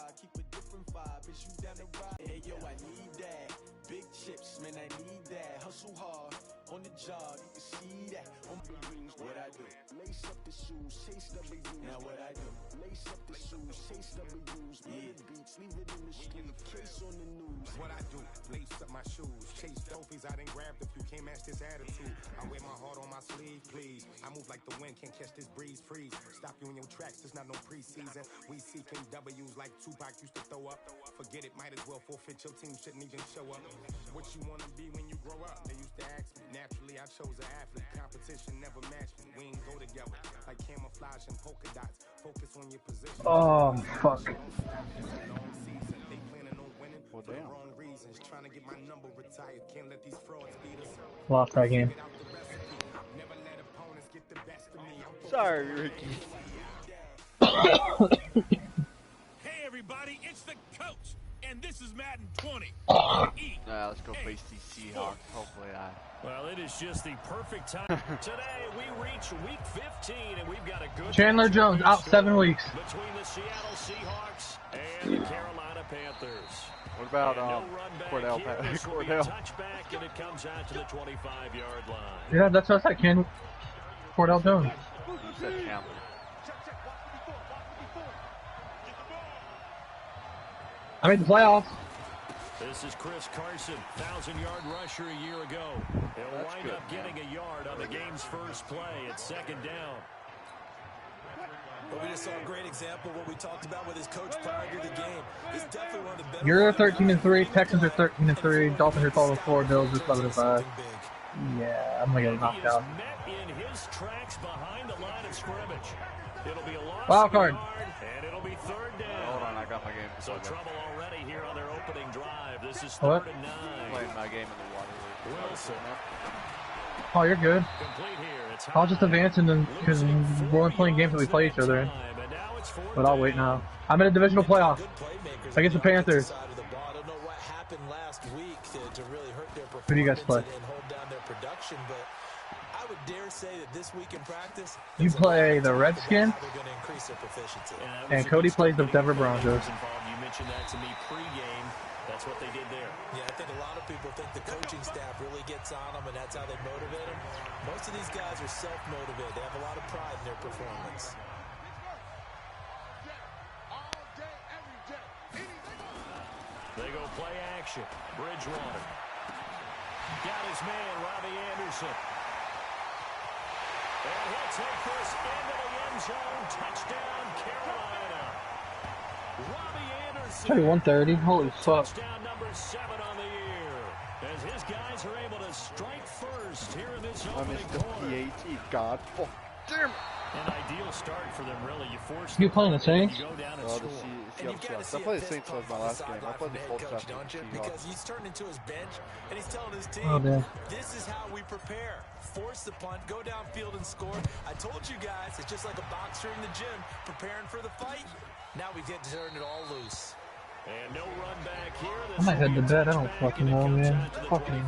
ride, keep a different vibe. Is you down the ride? Hey yo, I need that. Big chips, man, I need that. Hustle hard on the job, you can see that. What I do? Lace up the shoes, chase W's. Now what I do? Lace up the shoes, chase W's. Yeah, beats, leave it in the street, case on the news. What I do? Lace up my shoes, chase trophies. I done grabbed a few, can't match this attitude. I wear my heart on my sleeve, please. I move like the wind, can't catch this breeze, freeze. Stop you in your tracks, there's not no preseason. We seeking W's like Tupac used to throw up. Forget it, might as well forfeit. Your team shouldn't even show up. What you wanna be when you grow up? They used to ask me. Naturally, I chose an athlete. Competition never matched me. We ain't go together like camouflage and polka dots. Focus on your position. Oh, fuck. They planning on winning for the wrong reasons. Trying to get my number retired. Can't let these frauds beat us. Lost that game. Never let opponents get the best of me. Sorry, Ricky. Hey everybody, it's the coach, and this is Madden 20. Let's go face these Seahawks. Hopefully Well, it is just the perfect time. Today we reach week 15, and we've got a good Chandler Jones out 7 weeks. between the Seattle Seahawks and the Carolina Panthers. What about Cordell? Cordell? Touchback, and it comes out to the 25-yard line. Yeah, that's what I said, Ken. Cordell Jones. You said Chandler. I made the playoffs. This is Chris Carson, 1,000-yard rusher a year ago. He'll wind up getting a yard on the game's first play at second down. Well, we just saw a great example of what we talked about with his coach prior to the game. He's definitely one of the better. You're 13-3. Texans are 13-3. Dolphins are 12-4. Bills are 11-5. Yeah, I'm gonna get knocked out. Met in his tracks behind the line of scrimmage. It'll be a loss Wild card. and it'll be third down. Hold on, I got my game. So trouble already here on their opening drive. This is What? 3rd and 9. Playing my game in the water. Wilson. Oh, you're good. Complete here. It's I'll just advance and then because we're only playing games that we play each other in. But I'll wait now. I'm in a divisional playoff against the Panthers. Who do you guys play? You play the Redskins, and Cody plays the Denver Broncos. You mentioned that to me pregame. That's what they did there. Yeah, I think a lot of people think the coaching staff really gets on them, and that's how they motivate them. Most of these guys are self-motivated. They have a lot of pride in their performance. They go play action. Bridgewater. Got his man, Robbie Anderson. And he'll take this into the end zone. Touchdown, Carolina. Robbie Anderson. 31-30. Holy fuck. Touchdown number 7 on the year. As his guys are able to strike first here in this I opening missed the quarter. PAT. God. Oh, damn. An ideal start for them, really. You force You playing the Saints? You go down and Oh, score. the Seahawks. I played the Saints as my last game. I played the Colts after the Because Seahawks. he's turned into his bench, and he's telling his team, Oh, damn. this is how we prepare. Force the punt, go downfield and score. I told you guys, it's just like a boxer in the gym, preparing for the fight. Now we get to turn it all loose. And no run back here. I might head to bed. I don't fucking know, man. Fucking.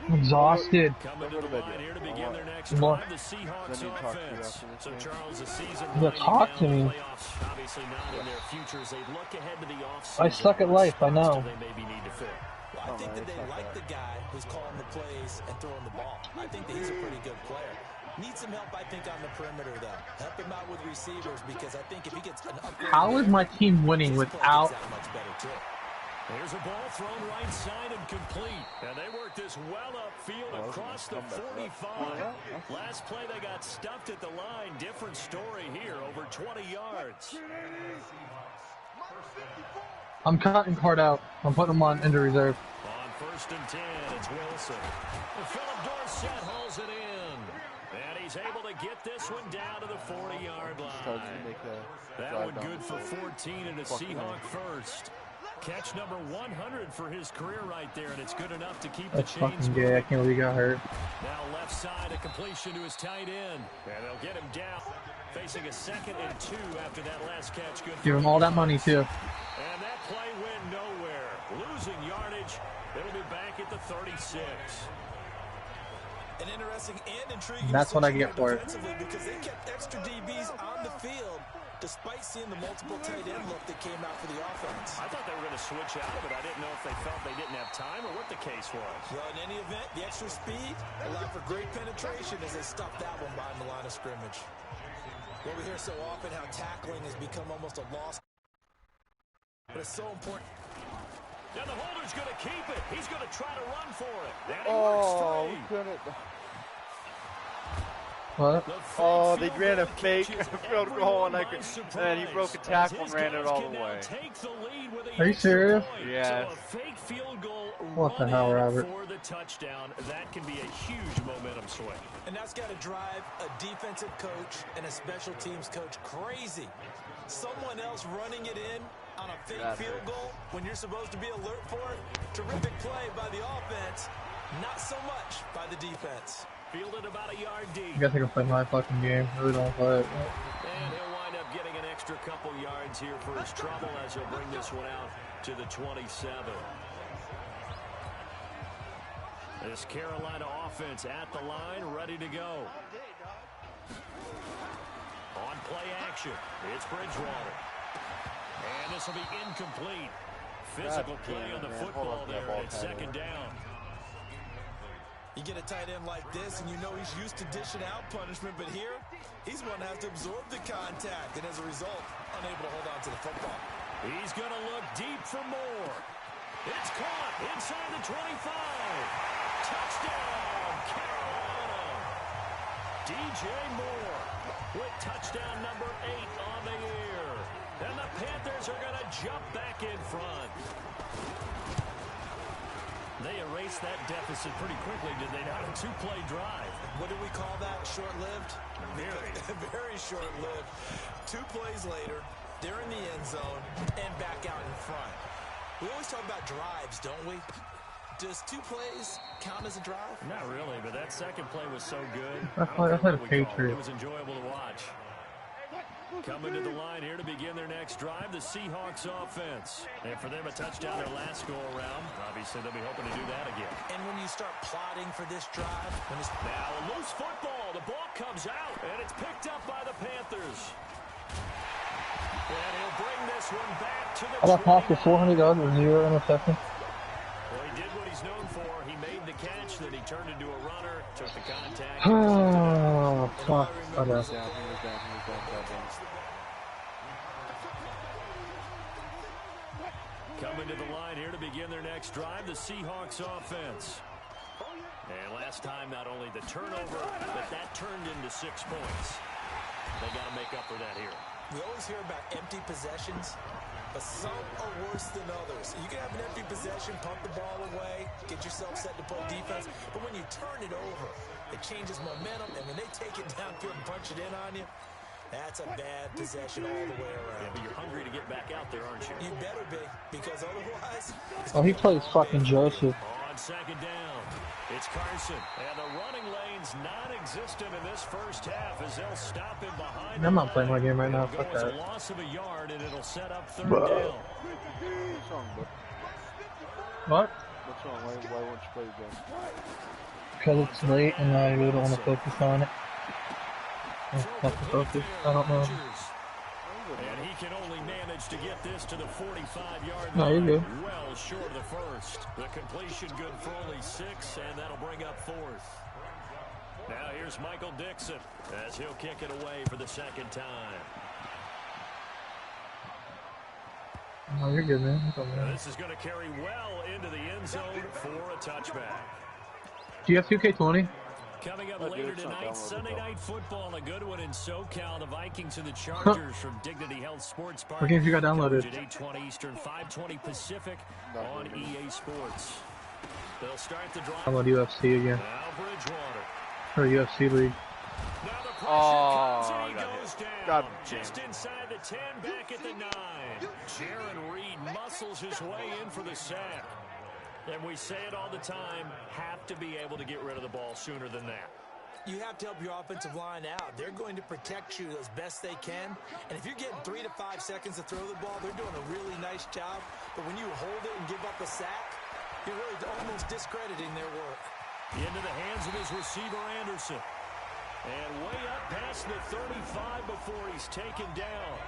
I'm exhausted. Coming to the line here to begin their next What? drive, the Seahawks Then you talk to you offense. after this So game. Charles, the season You winding talk down, to the me. playoffs obviously not in their futures. They look ahead to the offseason. I suck at What life, I spots know. do they maybe need to fill? Well, I think that they like the guy who's calling the plays and throwing the ball. I think that he's a pretty good player. Needs some help, I think, on the perimeter, though. Help him out with receivers, because I think if he gets an upgrade... How is my team winning without... that much better, too. Here's a ball thrown right side and complete. And they work this well upfield across the 45. Last play they got stuffed at the line. Different story here, over 20 yards. I'm cutting Card out. I'm putting him on injury reserve. On 1st and 10, it's Wilson. Philip Dorsett holds it in. And he's able to get this one down to the 40-yard line. That one good for 14 and a Seahawk first. Catch number 100 for his career right there, and it's good enough to keep That's the chains fucking gay. I can't believe he got hurt. Now left side, a completion to his tight end. And they'll get him down. Facing a 2nd and 2 after that last catch. Good. Give him all that money, too. And that play went nowhere. Losing yardage. It'll be back at the 36. An interesting and intriguing That's what I get for it. Because they kept extra DBs on the field despite seeing the multiple tight end look that came out for the offense. I thought they were going to switch out of it. I didn't know if they felt they didn't have time or what the case was. Well, in any event, the extra speed allowed for great penetration as they stuffed that one behind the line of scrimmage. Well, we hear so often how tackling has become almost a loss. But it's so important. And the holder's going to keep it. He's going to try to run for it. And he Oh, we works couldn't. What? Oh, they ran a fake field goal, and he broke a tackle and ran it all the way. Are you serious? Yes. So a fake field goal What the hell, Robert? for the touchdown. That can be a huge momentum swing. And that's got to drive a defensive coach and a special teams coach crazy. Someone else running it in on a fake field goal when you're supposed to be alert for it. Terrific play by the offense. Not so much by the defense. Fielded about a yard deep. I guess I can play my fucking game. I really don't play it. And he'll wind up getting an extra couple yards here for his trouble as he'll bring this one out to the 27. This Carolina offense at the line, ready to go. On play action, it's Bridgewater. And this will be incomplete. Physical play on the football there, and it's second down. You get a tight end like this, and you know he's used to dishing out punishment, but here, he's one that has to absorb the contact, and as a result, unable to hold on to the football. He's going to look deep for more. It's caught inside the 25. Touchdown, Carolina. DJ Moore with touchdown number 8 on the year. And the Panthers are going to jump back in front. They erased that deficit pretty quickly, did they not? A 2-play drive. What do we call that? Short-lived? Very. Very short-lived. 2 plays later, they're in the end zone and back out in front. We always talk about drives, don't we? Does 2 plays count as a drive? Not really, but that second play was so good. I played a Patriot. It was enjoyable to watch. Coming to the line here to begin their next drive, the Seahawks offense. And for them, a touchdown their last go-around. Obviously, they'll be hoping to do that again. And when you start plotting for this drive... Now, a loose football. The ball comes out, and it's picked up by the Panthers. And he'll bring this one back to the... How about pass for 400 yards with 0 interception? Well, he did what he's known for. He made the catch, then he turned into a runner, took the contact. Oh, fuck. Okay. Coming to the line here to begin their next drive, the Seahawks offense. And last time, not only the turnover, but that turned into 6 points. They got to make up for that here. We always hear about empty possessions, but some are worse than others. You can have an empty possession, pump the ball away, get yourself set to play defense, but when you turn it over, it changes momentum, and when they take it downfield and punch it in on you, that's a bad possession all the way around. Yeah, but you're hungry to get back out there, aren't you? You better be, because otherwise... Oh, he plays fucking Joseph. On second down, it's Carson. And the running lane's non-existent in this first half as they'll stop him behind. I'm not playing my game right now. It'll Fuck go as that. a loss of a yard, and it'll set up third down. What? What's wrong? Why won't you play the game? Because it's late and I really don't want to focus on it. Have to focus. I don't know. And he can only manage to get this to the 45-yard line. No, you're good. Well short of the first. The completion good for only 6, and that'll bring up 4th. Now here's Michael Dixon as he'll kick it away for the second time. No, you're good, man. Now, this is going to carry well into the end zone for a touchback. Do you have 2K20? Coming up later tonight, Sunday Night Football, a good one in SoCal. The Vikings and the Chargers from Dignity Health Sports Park. What games you got downloaded? At 8:20 Eastern, 5:20 Pacific on EA Sports. They'll start the drive. Download UFC again. Now Bridgewater. Or UFC League. Now the pressure comes and he goes down. Just inside the 10, back at the 9. Jaron Reed muscles his way in for the sack. And we say it all the time, have to be able to get rid of the ball sooner than that. You have to help your offensive line out. They're going to protect you as best they can. And if you're getting 3 to 5 seconds to throw the ball, they're doing a really nice job. But when you hold it and give up a sack, you're really almost discrediting their work. Into the hands of his receiver, Anderson. And way up past the 35 before he's taken down.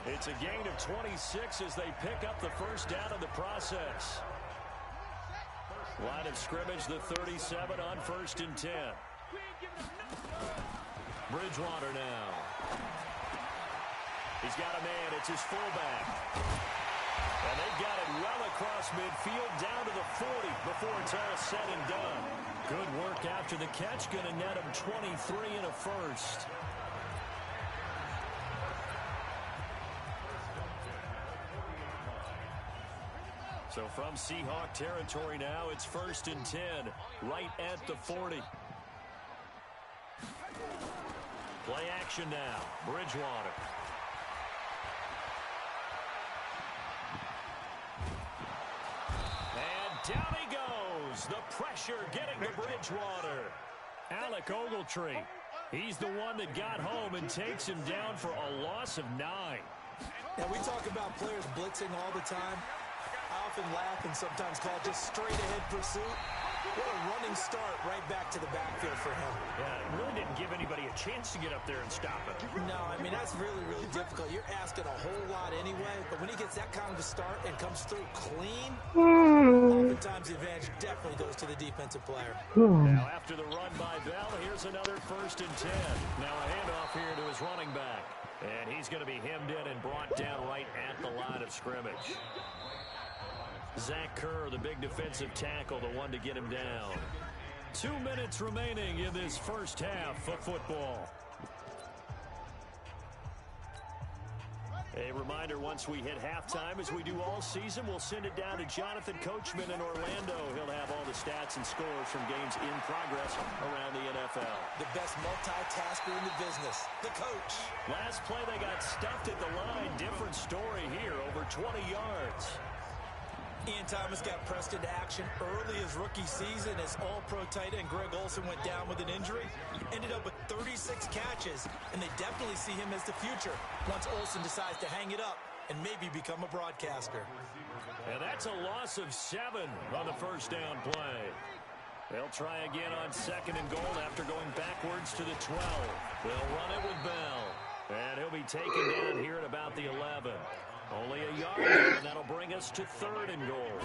It's a gain of 26 as they pick up the first down in the process. Line of scrimmage, the 37 on 1st and 10. Bridgewater now. He's got a man. It's his fullback. And they've got it well across midfield down to the 40 before it's all said and done. Good work after the catch. Going to net him 23 and a first. So from Seahawk territory now, it's 1st and 10, right at the 40. Play action now, Bridgewater. And down he goes. The pressure getting to Bridgewater. Alec Ogletree, he's the one that got home and takes him down for a loss of 9. Now, we talk about players blitzing all the time. I often laugh and sometimes call it just straight-ahead pursuit. What a running start right back to the backfield for him. Yeah, it really didn't give anybody a chance to get up there and stop it. No, I mean, that's really, really difficult. You're asking a whole lot anyway, but when he gets that kind of a start and comes through clean, oftentimes the advantage definitely goes to the defensive player. Now, after the run by Bell, here's another 1st and 10. Now a handoff here to his running back. And he's going to be hemmed in and brought down right at the line of scrimmage. Zach Kerr, the big defensive tackle, the one to get him down. 2 minutes remaining in this first half of football. A reminder, once we hit halftime, as we do all season, we'll send it down to Jonathan Coachman in Orlando. He'll have all the stats and scores from games in progress around the NFL. The best multitasker in the business, the coach. Last play, they got stuffed at the line. Different story here, over 20 yards. Ian Thomas got pressed into action early his rookie season as all-pro tight end Greg Olsen went down with an injury. Ended up with 36 catches, and they definitely see him as the future once Olsen decides to hang it up and maybe become a broadcaster. And that's a loss of 7 on the first down play. They'll try again on 2nd and goal after going backwards to the 12. They'll run it with Bell, and he'll be taken down here at about the 11. Only a yard there, and that'll bring us to 3rd and goal.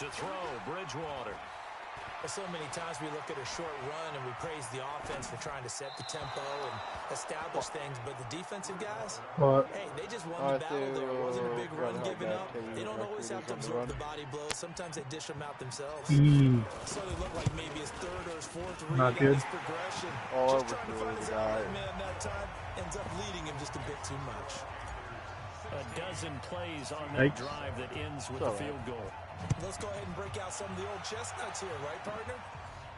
To throw, Bridgewater. Well, so many times we look at a short run and we praise the offense for trying to set the tempo and establish things, but the defensive guys, hey, they just won the battle there. It wasn't a big run given up. They don't always have to absorb the body blows. Sometimes they dish them out themselves. So they look like maybe his 3rd or his 4th read on his progression. Just trying to find his man that time. Ends up leading him just a bit too much. A dozen plays on that drive that ends with the field goal. Let's go ahead and break out some of the old chestnuts here, right, partner?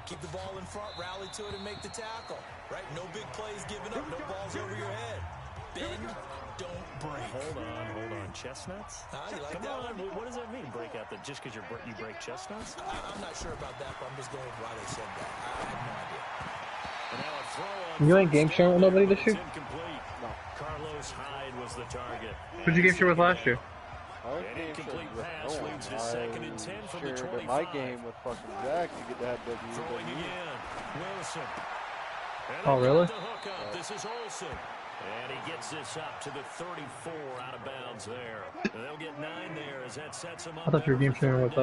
Keep the ball in front, rally to it, and make the tackle, right? No big plays given up, no balls over your head. Bend, don't break. Hold on. Chestnuts? You like that one? What does that mean, break out? That just because you break chestnuts? I'm not sure about that, but I'm just going with why they said that. I have no idea. And now a throw on you ain't game sharing with nobody this year? No. Carlos Hyde was the target. Who'd you game share with last year? An incomplete pass leads to 2nd and 10 from the 25. My game with fucking Jack, you get to have W. Throwing again, Wilson. Oh, really? This is Olsen. And he gets this up to the 34 out of bounds there. And they'll get 9 there as that sets him up. I thought you were game sharing with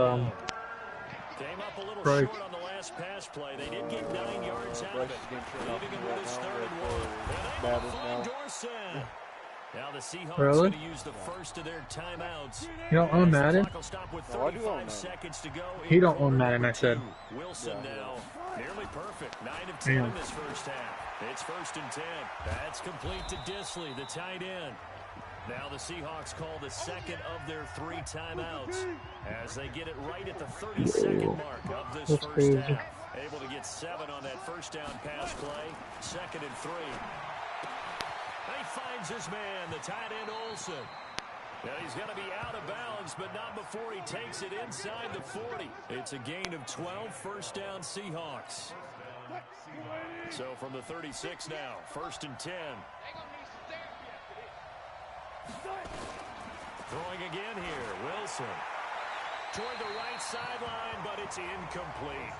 Came up a little short on the last pass play. They did get 9 yards out of it. Leaving him with his 3rd and 1. And they will find Dorsett. Now the Seahawks going to use the first of their timeouts. You don't own Madden? Oh, I do own Madden. He don't own Madden, I said. Wilson now, nearly perfect. 9 of 10 in this first half. It's 1st and 10. That's complete to Disley, the tight end. Now the Seahawks call the 2nd of their 3 timeouts as they get it right at the 32nd mark of this first half. Able to get 7 on that first down pass play. 2nd and 3. And he finds his man, the tight end Olsen. Now he's going to be out of bounds, but not before he takes it inside the 40. It's a gain of 12, first down Seahawks. So from the 36 now, 1st and 10. Throwing again here, Wilson. Toward the right sideline, but it's incomplete.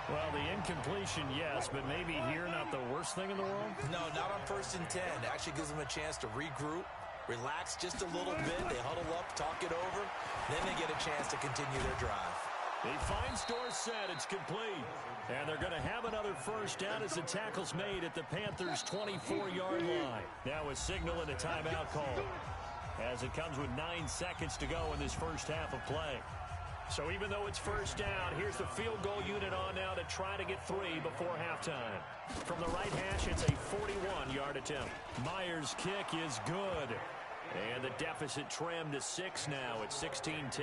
Well, the incompletion, yes, but maybe here not the worst thing in the world? No, not on 1st and 10. Actually gives them a chance to regroup, relax just a little bit. They huddle up, talk it over. Then they get a chance to continue their drive. He finds Dorsett. It's complete. And they're going to have another first down as the tackle's made at the Panthers' 24-yard line. Now a signal and a timeout call as it comes with 9 seconds to go in this first half of play. So even though it's first down, here's the field goal unit on now to try to get 3 before halftime. From the right hash, it's a 41-yard attempt. Myers' kick is good. And the deficit trimmed to 6 now at 16-10.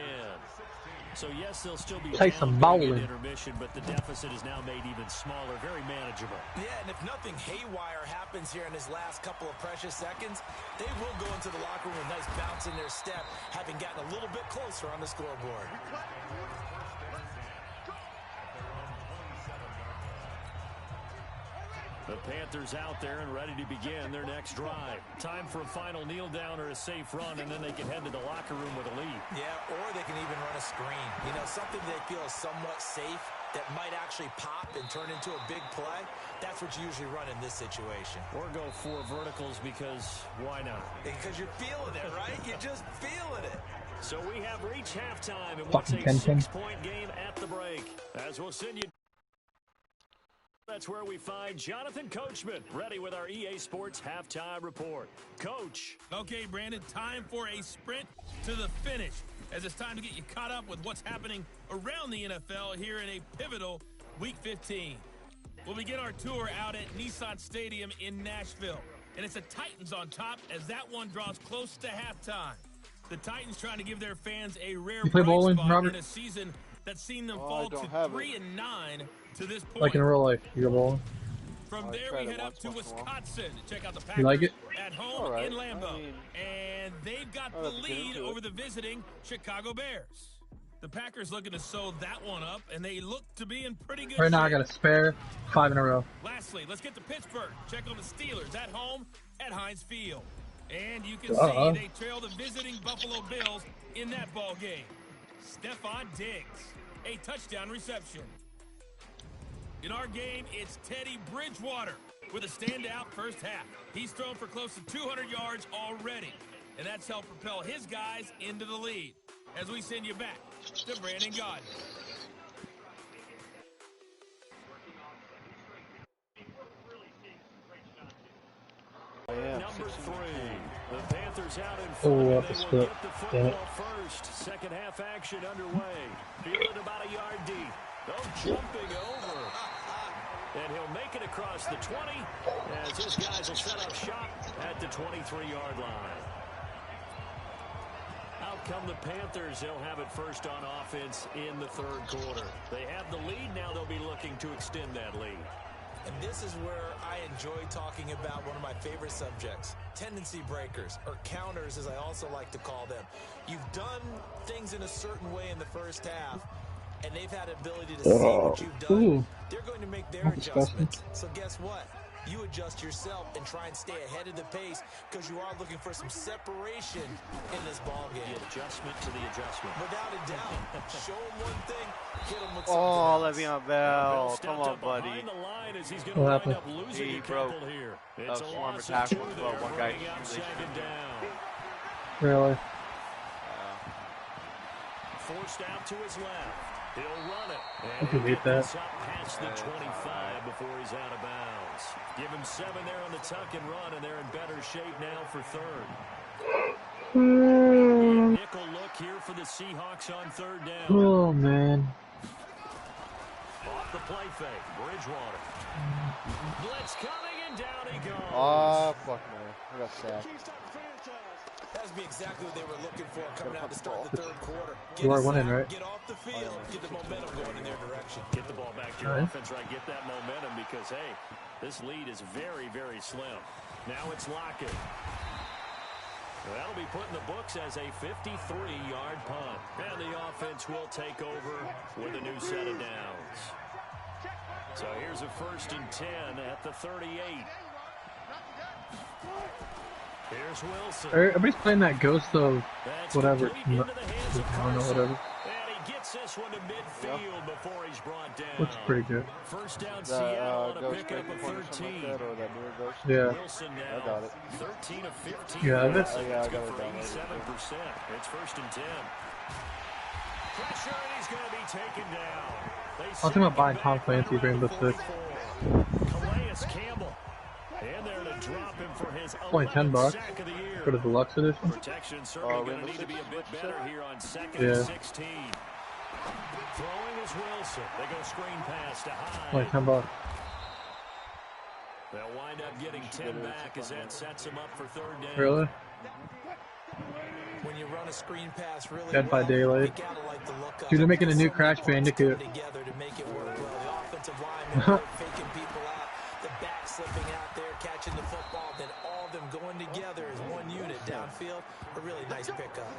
So, yes, they'll still be down in intermission, but the deficit is now made even smaller, very manageable. Yeah, and if nothing haywire happens here in his last couple of precious seconds, they will go into the locker room with a nice bounce in their step, having gotten a little bit closer on the scoreboard. The Panthers out there and ready to begin their next drive. Time for a final kneel down or a safe run, and then they can head to the locker room with a lead. Yeah, or they can even run a screen. You know, something they feel is somewhat safe that might actually pop and turn into a big play. That's what you usually run in this situation. Or go 4 verticals because why not? Because you're feeling it, right? You're just feeling it. So we have reached halftime and what's a 6-point game at the break. As we'll send you. That's where we find Jonathan Coachman, ready with our EA Sports Halftime Report. Coach. Okay, Brandon, time for a sprint to the finish, as it's time to get you caught up with what's happening around the NFL here in a pivotal Week 15. We'll begin our tour out at Nissan Stadium in Nashville, and it's the Titans on top as that one draws close to halftime. The Titans trying to give their fans a rare bright spot in a season that's seen them fall to 3-9 to this point. Like in real life, you're bowling. From there, we head up to Wisconsin to check out the Packers. You like it? At home in Lambeau. And they've got the lead over the visiting Chicago Bears. The Packers looking to sew that one up, and they look to be in pretty good shape. Right now, I got a spare 5 in a row. Lastly, let's get to Pittsburgh. Check on the Steelers at home at Heinz Field. And you can see they trail the visiting Buffalo Bills in that ball game. Stephon Diggs, a touchdown reception. In our game, it's Teddy Bridgewater with a standout first half. He's thrown for close to 200 yards already, and that's helped propel his guys into the lead. As we send you back to Brandon Gaudin. Number 3, the Panthers out in front. They will get the football first. Second half action underway. Fielded about a yard deep. Jumping over. And he'll make it across the 20 as his guys will set up shop at the 23-yard line. Out come the Panthers. They'll have it first on offense in the third quarter. They have the lead. Now they'll be looking to extend that lead. And this is where I enjoy talking about one of my favorite subjects, tendency breakers, or counters as I also like to call them. You've done things in a certain way in the first half, and they've had the ability to see what you've done. They're going to make their adjustments. So guess what? You adjust yourself and try and stay ahead of the pace because you are looking for some separation in this ball game. The adjustment to the adjustment. Without a doubt. Show him one thing, hit him with something Le'Veon Bell. Come on, buddy. What happened? He broke. That was former tackle as well. One guy Really? Forced out to his left. He'll run it. I can beat that. Past the 25 before he's out of bounds. Give him 7 there on the tuck and run, and they're in better shape now for third. Nickel look here for the Seahawks on third down. Oh, man. Off the play fake. Bridgewater. Blitz coming, and down he goes. Oh, fuck, man. I got sacked. That would be exactly what they were looking for coming out to start the third quarter. You are winning, right? Get off the field, get the momentum going in their direction. Get the ball back to your offense, right? Get that momentum because, hey, this lead is very, very slim. Now it's Lockett. That'll be put in the books as a 53-yard punt. And the offense will take over with a new set of downs. So here's a 1st and 10 at the 38. Here's Wilson. Everybody's playing that ghost of whatever. I don't know, whatever. And he gets Gets this one to midfield before he's brought down. Looks pretty good. First down, Seattle on a pickup of 13. Yeah. Wilson now, I got it. 13 of 15. You have it? Oh, yeah, I got it for down. 87%. It's 1st and 10. Pressure, and he's going to be taken down. I'll think about buying Tom Clancy's Rainbow Six. Calais Campbell. And there to drop him for his only $10 sack of the year. for the deluxe edition. Protection certainly going to need to be a bit better here on 2nd Yeah. and 16. Throwing is Wilson. They go screen pass to Hyde. Only $10. They'll wind up getting 10 back as that sets them up for 3rd down. Really? When you run a screen pass really Dead by Daylight. you gotta like the look of Dude, they're it. making a new So Crash many parts Bandicoot. coming together to make it work well. The offensive linemen are faking people out, the back slipping out there, catching the football, then all of them going together as one unit downfield. A really nice pickup.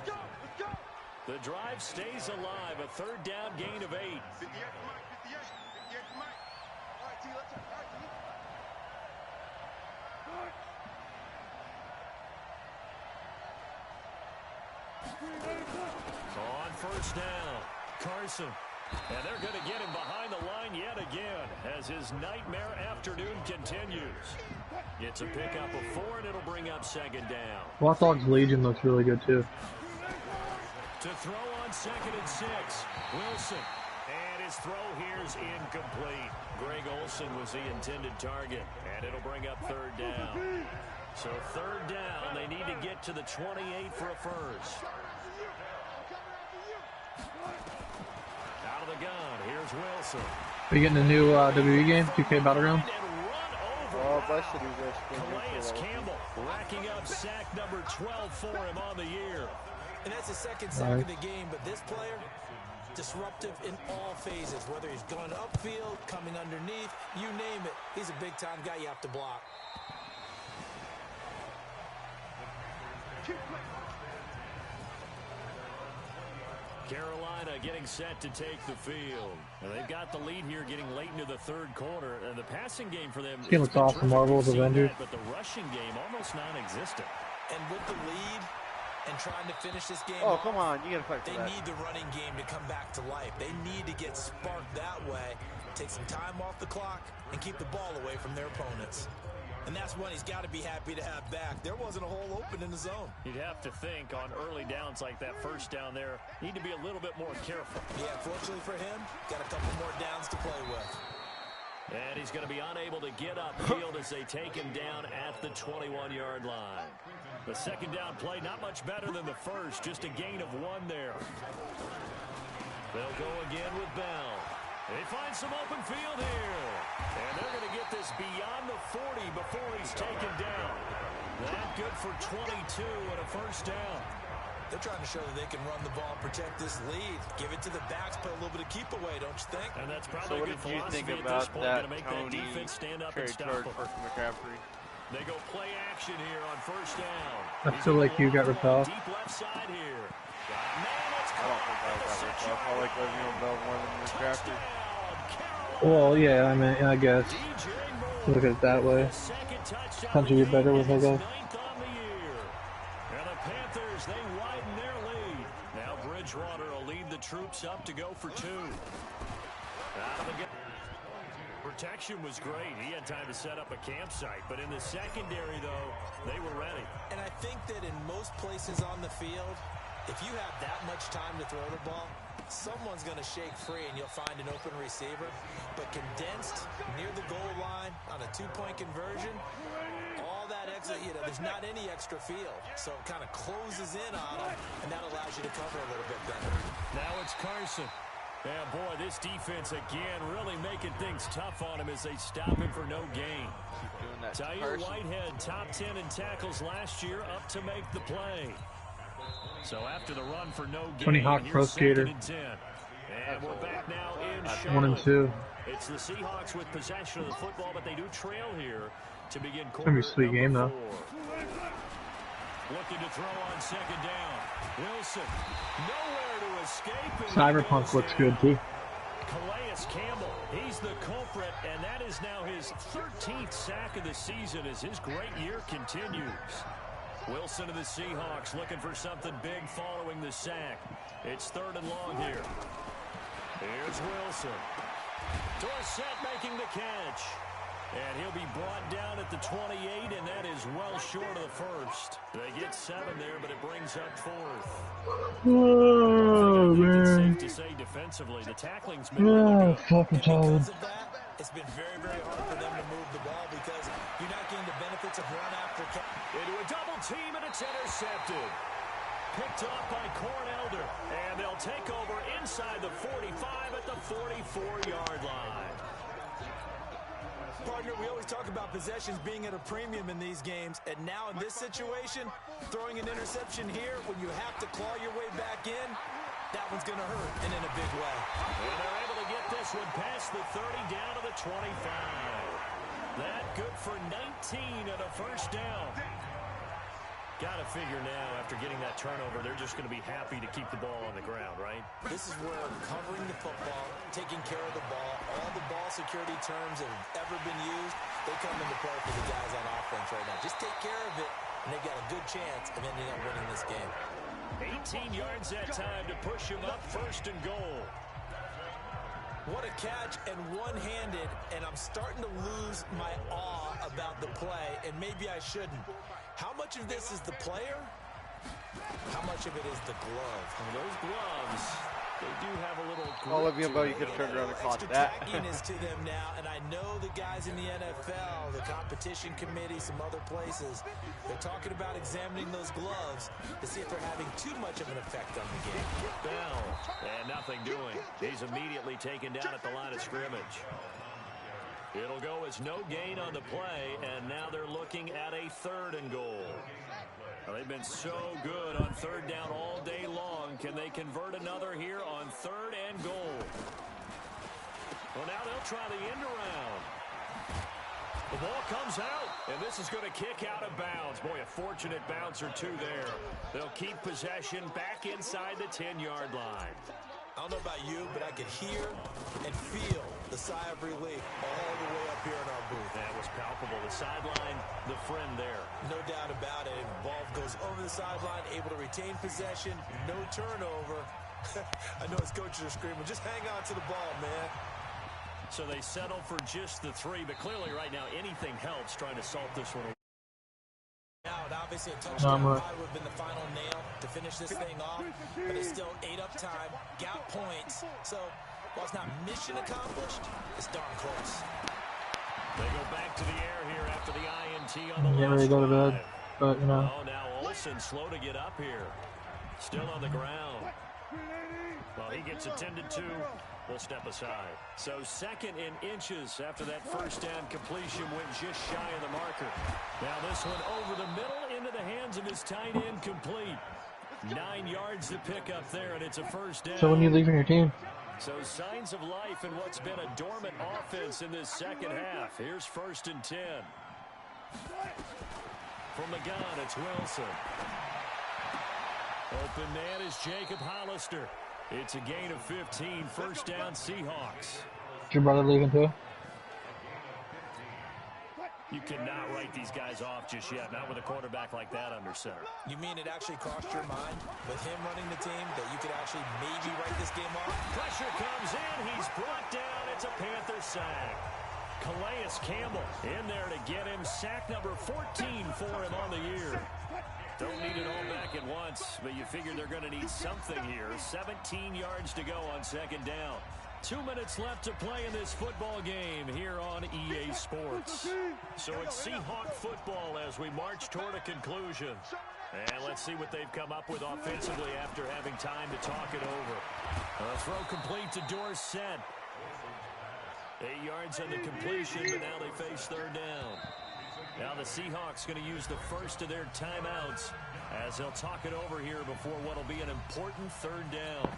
The drive stays alive. A 3rd down gain of 8. On 1st down, Carson. And they're going to get him behind the line yet again as his nightmare afternoon continues. It's a pickup of 4, and it'll bring up 2nd down. Watchdog's Legion looks really good too. To throw on 2nd and 6, Wilson. And his throw here's incomplete. Greg Olsen was the intended target, and it'll bring up 3rd down. So 3rd down, they need to get to the 28 for a first. Out of the gun, here's Wilson. Are you getting a new WWE game, 2K Battleground? Calais Campbell racking up sack number 12 for him on the year. And that's the 2nd sack of the game, but this player, disruptive in all phases, whether he's going upfield, coming underneath, you name it. He's a big-time guy you have to block. Carolina getting set to take the field. And they've got the lead here getting late into the 3rd quarter. And the passing game for them This looks awesome, Marvel's Avengers. But the rushing game almost non-existent. And with the lead and trying to finish this game Oh, come on. You got to fight for they that. need the running game to come back to life. They need to get sparked that way, take some time off the clock, and keep the ball away from their opponents. And that's one he's got to be happy to have back. There wasn't a hole open in the zone. You'd have to think on early downs like that 1st down there, need to be a little bit more careful. Yeah, fortunately for him, got a couple more downs to play with. And he's going to be unable to get upfield as they take him down at the 21-yard line. The 2nd down play, not much better than the first, just a gain of 1 there. They'll go again with Bell. They find some open field here. And they're going to get this beyond the 40 before he's taken down. That good for 22 and a 1st down. They're trying to show that they can run the ball, protect this lead, give it to the backs, put a little bit of keep away, don't you think? And that's probably So what a good did you think philosophy about at this point, that to make Tony that defense stand up and trade stop charge them. for McCaffrey? They go play action here on 1st down. I feel like you got repelled. Deep left side here. I don't think I got repelled. I like Le'Veon Bell more than McCaffrey. Well, yeah, I mean, I guess. Look at it that way. Punching you better with, I guess. And the Panthers, they widen their lead. Now Bridgewater will lead the troops up to go for 2. Out of the game. Protection was great. He had time to set up a campsite. But in the secondary, though, they were ready. And I think that in most places on the field, if you have that much time to throw the ball, someone's going to shake free and you'll find an open receiver. But condensed near the goal line on a 2-point conversion, all that extra, there's not any extra field. So it kind of closes in on them, and that allows you to cover a little bit better. Now it's Carson. Yeah, boy, this defense again really making things tough on him as they stop him for no gain. Tyler Whitehead, top 10 in tackles last year, up to make the play. So after the run for no gain, Tony Hawk Pro Skater. And we're back now in 1 and 2. It's the Seahawks with possession of the football, but they do trail here to begin quarter. Gonna be a sweet game, though. Looking to throw on 2nd down. Wilson, nowhere to escape. Cyberpunk looks good, too. Calais Campbell, he's the culprit, and that is now his 13th sack of the season as his great year continues. Wilson of the Seahawks looking for something big following the sack. It's 3rd and long here. Here's Wilson. Dorsett making the catch. And he'll be brought down at the 28, and that is well short of the first. They get 7 there, but it brings up 4th. Oh, man. It's safe to say defensively, the tackling's been really good. Because of that, it's been very, very hard for them to move the ball because you're not getting the benefits of run after catch. Into a double team, and it's intercepted. Picked off by Cornelder, and they'll take over inside the 45 at the 44-yard line. Partner, we always talk about possessions being at a premium in these games, and now in this situation, throwing an interception here when you have to claw your way back in, that one's going to hurt, and in a big way. And they're able to get this one past the 30 down to the 25. That good for 19 at a first down. Got to figure now, after getting that turnover, they're just going to be happy to keep the ball on the ground, right? This is where covering the football, taking care of the ball, all the ball security terms that have ever been used, they come into play for the guys on offense right now. Just take care of it, and they've got a good chance of ending up winning this game. 18 yards that time to push him up, 1st and goal. What a catch, and one-handed, and I'm starting to lose my awe about the play, and maybe I shouldn't. How much of this is the player? How much of it is the glove? And those gloves, they do have a little grip. All of you, you could have turned around and caught that. Tackiness to them now, and I know the guys in the NFL, the competition committee, some other places, they're talking about examining those gloves to see if they're having too much of an effect on the game. Bell, and nothing doing. He's immediately taken down at the line of scrimmage. It'll go as no gain on the play, and now they're looking at a 3rd and goal. Well, they've been so good on 3rd down all day long. Can they convert another here on 3rd and goal? Well, now they'll try the end around. The ball comes out, and this is going to kick out of bounds. Boy, a fortunate bounce or two there. They'll keep possession back inside the 10-yard line. I don't know about you, but I could hear and feel the sigh of relief all the way up here in our booth. That was palpable. The sideline, the friend there. No doubt about it. Ball goes over the sideline, able to retain possession, no turnover. I know his coaches are screaming, just hang on to the ball, man. So they settle for just the 3, but clearly right now anything helps trying to salt this one away. Now, obviously, a touchdown probably would have been the final nail to finish this thing off, but it's still 8 up time, got points. So, while it's not mission accomplished, it's darn close. They go back to the air here after the INT on the last ready to go to bed, but, you know. Oh, now Olsen slow to get up here. Still on the ground. Well, he gets attended to. We'll step aside. So 2nd in inches after that first down completion went just shy of the marker. Now this one over the middle into the hands of his tight end complete. 9 yards to pick up there, and it's a first down. So when you leaving your team? So signs of life in what's been a dormant offense in this second half. Here's 1st and 10. From the gun, it's Wilson. Open man is Jacob Hollister. It's a gain of 15, 1st down Seahawks. Is your brother leaving too? You cannot write these guys off just yet, not with a quarterback like that under center. You mean it actually crossed your mind with him running the team that you could actually maybe write this game off? Pressure comes in, he's brought down, it's a Panther sack. Calais Campbell in there to get him, sack number 14 for him on the year. Don't need it all back at once, but you figure they're going to need something here. 17 yards to go on 2nd down. 2 minutes left to play in this football game here on EA Sports. So it's Seahawk football as we march toward a conclusion. And let's see what they've come up with offensively after having time to talk it over. A throw complete to Dorsett. 8 yards on the completion, but now they face 3rd down. Now the Seahawks going to use the first of their timeouts as they'll talk it over here before what will be an important 3rd down.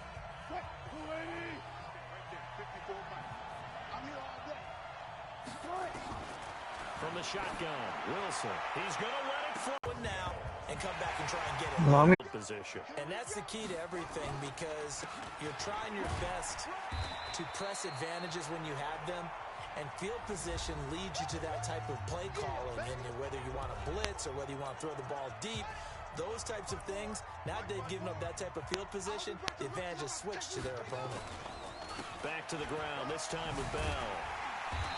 From the shotgun, Wilson. He's going to let it flow now and come back and try and get it in position. And that's the key to everything because you're trying your best to press advantages when you have them. And field position leads you to that type of play calling, and whether you want to blitz or whether you want to throw the ball deep, those types of things, now they've given up that type of field position, the advantage is switched to their opponent. Back to the ground, this time with Bell.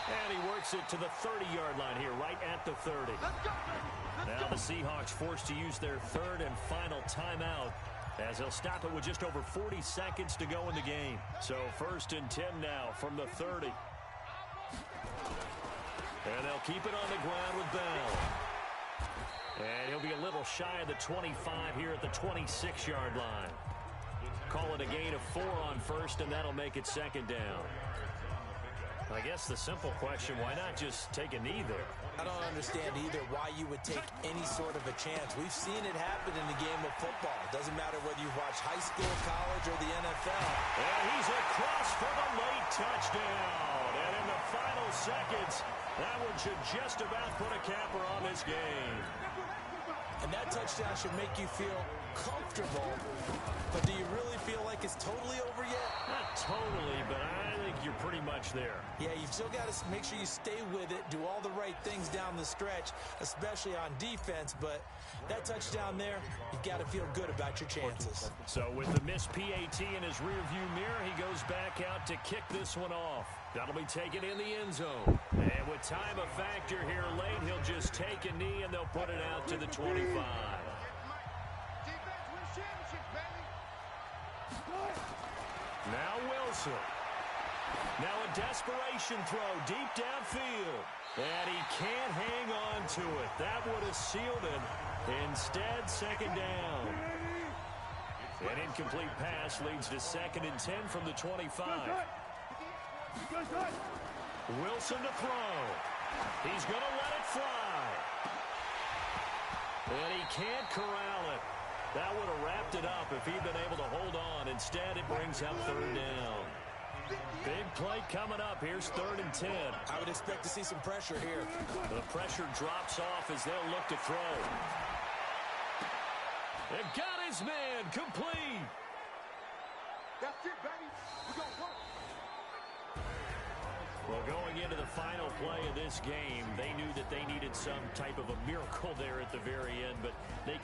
And he works it to the 30-yard line here, right at the 30. Now the Seahawks forced to use their third and final timeout, as they'll stop it with just over 40 seconds to go in the game. So 1st and 10 now from the 30. And they'll keep it on the ground with Bell. And he'll be a little shy of the 25 here at the 26-yard line. Call it a gain of 4 on 1st, and that'll make it 2nd down. I guess the simple question, why not just take a knee there? I don't understand either why you would take any sort of a chance. We've seen it happen in the game of football. It doesn't matter whether you watch high school, college, or the NFL. And he's across for the late touchdown. And in the final seconds, that one should just about put a capper on this game. And that touchdown should make you feel comfortable. But do you really feel like it's totally over yet? Not totally, but I think you're pretty much there. Yeah, you've still got to make sure you stay with it, do all the right things down the stretch, especially on defense. But that touchdown there, you've got to feel good about your chances. So with the missed PAT in his rearview mirror, he goes back out to kick this one off. That'll be taken in the end zone. And with time a factor here late, he'll just take a knee and they'll put it out to the 25. Now Wilson. Now a desperation throw deep downfield. And he can't hang on to it. That would have sealed it. Instead, 2nd down. An incomplete pass leads to 2nd and 10 from the 25. Wilson to throw. He's going to let it fly. And he can't corral it. That would have wrapped it up if he'd been able to hold on. Instead, it brings up 3rd down. Big play coming up. Here's 3rd and 10. I would expect to see some pressure here. The pressure drops off as they'll look to throw. It got his man complete. That's it, baby. We're going to work. Well, going into the final play of this game, they knew that they needed some type of a miracle there at the very end, but they